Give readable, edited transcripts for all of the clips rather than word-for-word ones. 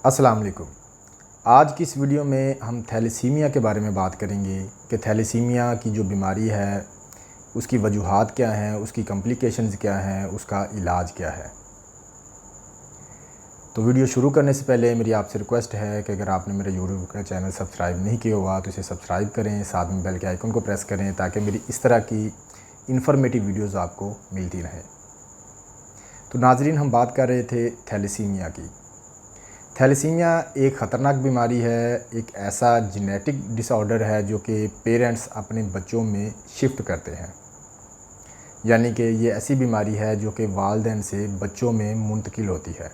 अस्सलाम वालेकुम। आज की इस वीडियो में हम थैलेसीमिया के बारे में बात करेंगे कि थैलेसीमिया की जो बीमारी है उसकी वजूहात क्या हैं, उसकी कॉम्प्लिकेशंस क्या हैं, उसका इलाज क्या है। तो वीडियो शुरू करने से पहले मेरी आपसे रिक्वेस्ट है कि अगर आपने मेरे यूट्यूब का चैनल सब्सक्राइब नहीं किया हुआ तो इसे सब्सक्राइब करें, साथ में बेल के आइकन को प्रेस करें ताकि मेरी इस तरह की इन्फॉर्मेटिव वीडियोज़ आपको मिलती रहें। तो नाजरीन, हम बात कर रहे थे थैलेसीमिया की। थैलेसीमिया एक ख़तरनाक बीमारी है, एक ऐसा जेनेटिक डिसऑर्डर है जो कि पेरेंट्स अपने बच्चों में शिफ्ट करते हैं। यानी कि ये ऐसी बीमारी है जो कि वालिदैन से बच्चों में मुंतकिल होती है।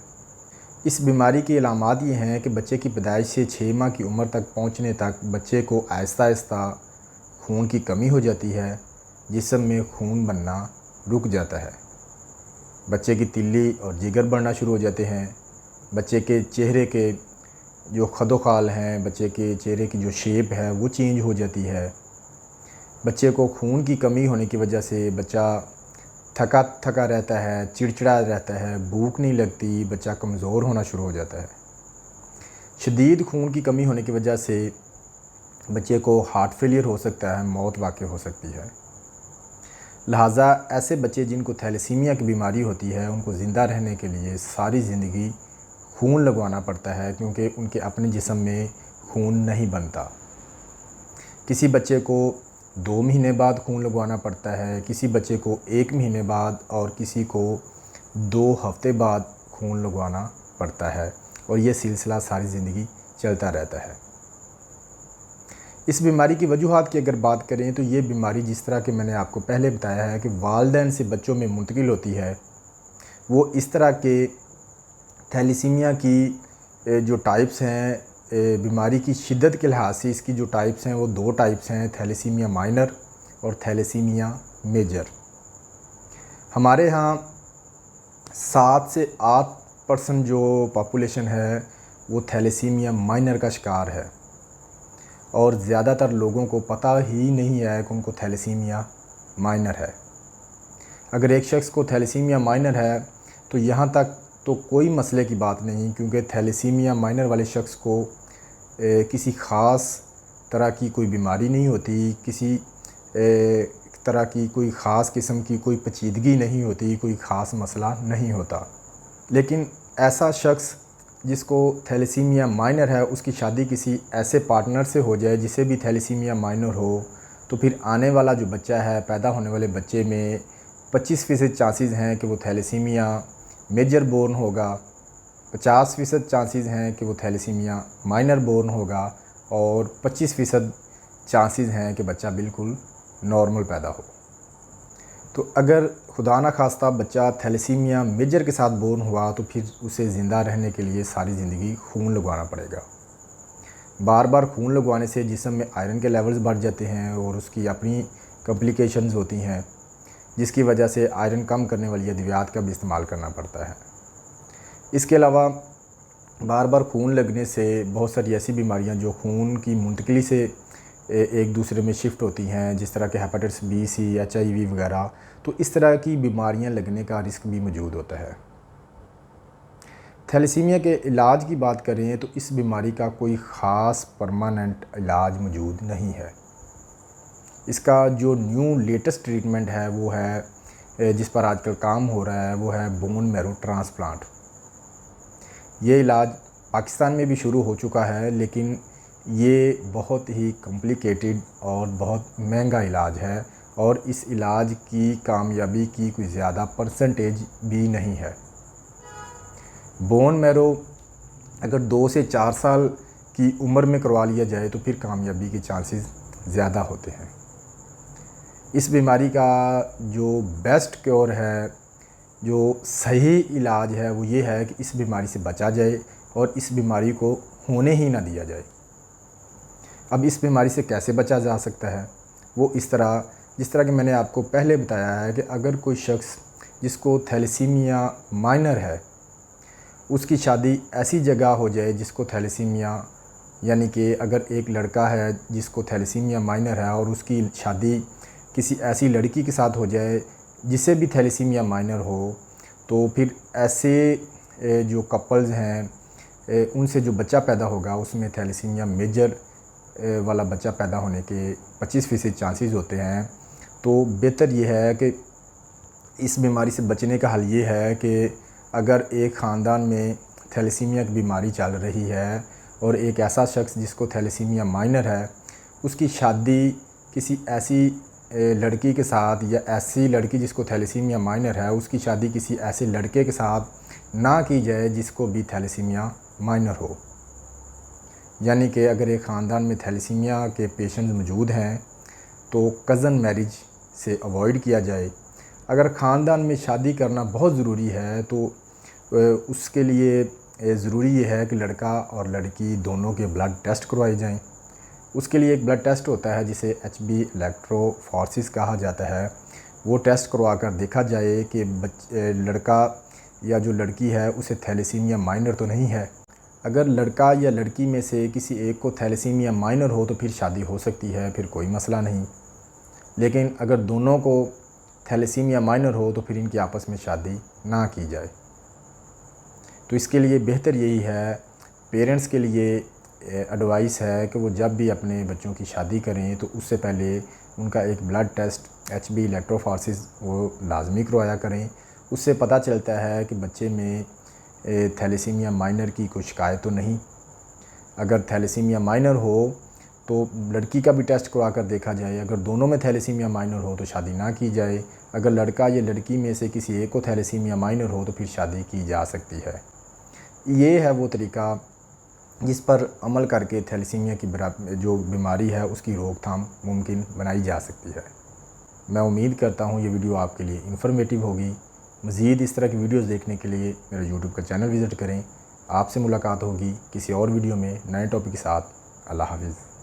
इस बीमारी की अलामात ये हैं कि बच्चे की पैदाइश से 6 माह की उम्र तक पहुंचने तक बच्चे को आहिस्ता आहिस्ता खून की कमी हो जाती है, जिस्म में खून बनना रुक जाता है। बच्चे की तिल्ली और जिगर बढ़ना शुरू हो जाते हैं। बच्चे के चेहरे के जो खदोखाल हैं, बच्चे के चेहरे की जो शेप है वो चेंज हो जाती है। बच्चे को खून की कमी होने की वजह से बच्चा थका थका रहता है, चिड़चिड़ा रहता है, भूख नहीं लगती, बच्चा कमज़ोर होना शुरू हो जाता है। शदीद खून की कमी होने की वजह से बच्चे को हार्ट फेलियर हो सकता है, मौत वाक़ई हो सकती है। लिहाजा ऐसे बच्चे जिनको थैलेसीमिया की बीमारी होती है उनको ज़िंदा रहने के लिए सारी ज़िंदगी खून लगवाना पड़ता है, क्योंकि उनके अपने जिस्म में खून नहीं बनता। किसी बच्चे को 2 महीने बाद खून लगवाना पड़ता है, किसी बच्चे को 1 महीने बाद और किसी को 2 हफ़्ते बाद खून लगवाना पड़ता है, और ये सिलसिला सारी ज़िंदगी चलता रहता है। इस बीमारी की वजूहात की अगर बात करें तो ये बीमारी, जिस तरह कि मैंने आपको पहले बताया है कि वालिदैन से बच्चों में मुंतकिल होती है, वो इस तरह के थैलेसीमिया की जो टाइप्स हैं, बीमारी की शिद्दत के लिहाज से इसकी जो टाइप्स हैं वो 2 टाइप्स हैं, थैलेसीमिया माइनर और थैलेसीमिया मेजर। हमारे यहाँ 7 से 8% जो पॉपुलेशन है वो थैलेसीमिया माइनर का शिकार है, और ज़्यादातर लोगों को पता ही नहीं है कि उनको थैलेसीमिया माइनर है। अगर एक शख्स को थैलेसीमिया माइनर है तो यहाँ तक तो कोई मसले की बात नहीं, क्योंकि थैलेसीमिया माइनर वाले शख्स को किसी ख़ास तरह की कोई बीमारी नहीं होती, किसी तरह की कोई ख़ास किस्म की कोई पेचीदगी नहीं होती, कोई ख़ास मसला नहीं होता। लेकिन ऐसा शख्स जिसको थैलेसीमिया माइनर है, उसकी शादी किसी ऐसे पार्टनर से हो जाए जिसे भी थैलेसीमिया माइनर हो, तो फिर आने वाला जो बच्चा है, पैदा होने वाले बच्चे में 25% चांसेस हैं कि वो थैलेसीमिया मेजर बोर्न होगा, 50% चांसेस हैं कि वो थैलेसीमिया माइनर बोर्न होगा, और 25% चांसेस हैं कि बच्चा बिल्कुल नॉर्मल पैदा हो। तो अगर खुदा ना खास्ता बच्चा थैलेसीमिया मेजर के साथ बोर्न हुआ तो फिर उसे ज़िंदा रहने के लिए सारी ज़िंदगी खून लगवाना पड़ेगा। बार बार खून लगवाने से जिस्म में आयरन के लेवल्स बढ़ जाते हैं और उसकी अपनी कॉम्प्लिकेशंस होती हैं, जिसकी वजह से आयरन कम करने वाली अद्वियात का भी इस्तेमाल करना पड़ता है। इसके अलावा बार बार खून लगने से बहुत सारी ऐसी बीमारियां जो खून की मुंतकिली से एक दूसरे में शिफ्ट होती हैं, जिस तरह के हेपेटाइटिस बी, सी, HIV वगैरह, तो इस तरह की बीमारियां लगने का रिस्क भी मौजूद होता है। थैलेसीमिया के इलाज की बात करें तो इस बीमारी का कोई ख़ास परमानेंट इलाज मौजूद नहीं है। इसका जो न्यू लेटेस्ट ट्रीटमेंट है वो है, जिस पर आजकल काम हो रहा है, वो है बोन मैरो ट्रांसप्लांट। ये इलाज पाकिस्तान में भी शुरू हो चुका है, लेकिन ये बहुत ही कॉम्प्लिकेटेड और बहुत महंगा इलाज है, और इस इलाज की कामयाबी की कोई ज़्यादा परसेंटेज भी नहीं है। बोन मैरो अगर 2 से 4 साल की उम्र में करवा लिया जाए तो फिर कामयाबी के चांसेस ज़्यादा होते हैं। इस बीमारी का जो बेस्ट क्योर है, जो सही इलाज है, वो ये है कि इस बीमारी से बचा जाए और इस बीमारी को होने ही ना दिया जाए। अब इस बीमारी से कैसे बचा जा सकता है, वो इस तरह, जिस तरह कि मैंने आपको पहले बताया है कि अगर कोई शख्स जिसको थैलेसीमिया माइनर है, उसकी शादी ऐसी जगह हो जाए जिसको थैलेसीमिया, यानी कि अगर एक लड़का है जिसको थैलेसीमिया माइनर है और उसकी शादी किसी ऐसी लड़की के साथ हो जाए जिसे भी थैलेसीमिया माइनर हो, तो फिर ऐसे जो कपल्स हैं उनसे जो बच्चा पैदा होगा उसमें थैलेसीमिया मेजर वाला बच्चा पैदा होने के 25% चांसेस होते हैं। तो बेहतर ये है कि इस बीमारी से बचने का हल ये है कि अगर एक ख़ानदान में थैलेसीमिया की बीमारी चल रही है और एक ऐसा शख्स जिसको थैलेसीमिया माइनर है, उसकी शादी किसी ऐसी लड़की के साथ या ऐसी लड़की जिसको थैलेसीमिया माइनर है उसकी शादी किसी ऐसे लड़के के साथ ना की जाए जिसको भी थैलेसीमिया माइनर हो। यानी कि अगर एक ख़ानदान में थैलेसीमिया के पेशेंट्स मौजूद हैं तो कज़न मैरिज से अवॉइड किया जाए। अगर ख़ानदान में शादी करना बहुत ज़रूरी है तो उसके लिए ज़रूरी ये है कि लड़का और लड़की दोनों के ब्लड टेस्ट करवाए जाएं। उसके लिए एक ब्लड टेस्ट होता है जिसे HB इलेक्ट्रोफोरेसिस कहा जाता है। वो टेस्ट करवा कर देखा जाए कि लड़का या जो लड़की है उसे थैलेसीमिया माइनर तो नहीं है। अगर लड़का या लड़की में से किसी एक को थैलेसीमिया माइनर हो तो फिर शादी हो सकती है, फिर कोई मसला नहीं। लेकिन अगर दोनों को थैलेसीमिया माइनर हो तो फिर इनकी आपस में शादी ना की जाए। तो इसके लिए बेहतर यही है, पेरेंट्स के लिए एडवाइस है कि वो जब भी अपने बच्चों की शादी करें तो उससे पहले उनका एक ब्लड टेस्ट HB इलेक्ट्रोफोरेसिस वो लाजमी करवाया करें। उससे पता चलता है कि बच्चे में थैलेसीमिया माइनर की कोई शिकायत तो नहीं। अगर थैलेसीमिया माइनर हो तो लड़की का भी टेस्ट करवा कर देखा जाए। अगर दोनों में थैलेसीमिया माइनर हो तो शादी ना की जाए। अगर लड़का या लड़की में से किसी एक को थैलेसीमिया माइनर हो तो फिर शादी की जा सकती है। ये है वो तरीका जिस पर अमल करके थैलेसीमिया की जो बीमारी है उसकी रोकथाम मुमकिन बनाई जा सकती है। मैं उम्मीद करता हूँ ये वीडियो आपके लिए इन्फॉर्मेटिव होगी। मज़ीद इस तरह की वीडियोस देखने के लिए मेरा यूट्यूब का चैनल विज़िट करें। आपसे मुलाकात होगी किसी और वीडियो में नए टॉपिक के साथ। अल्लाह हाफ़िज़।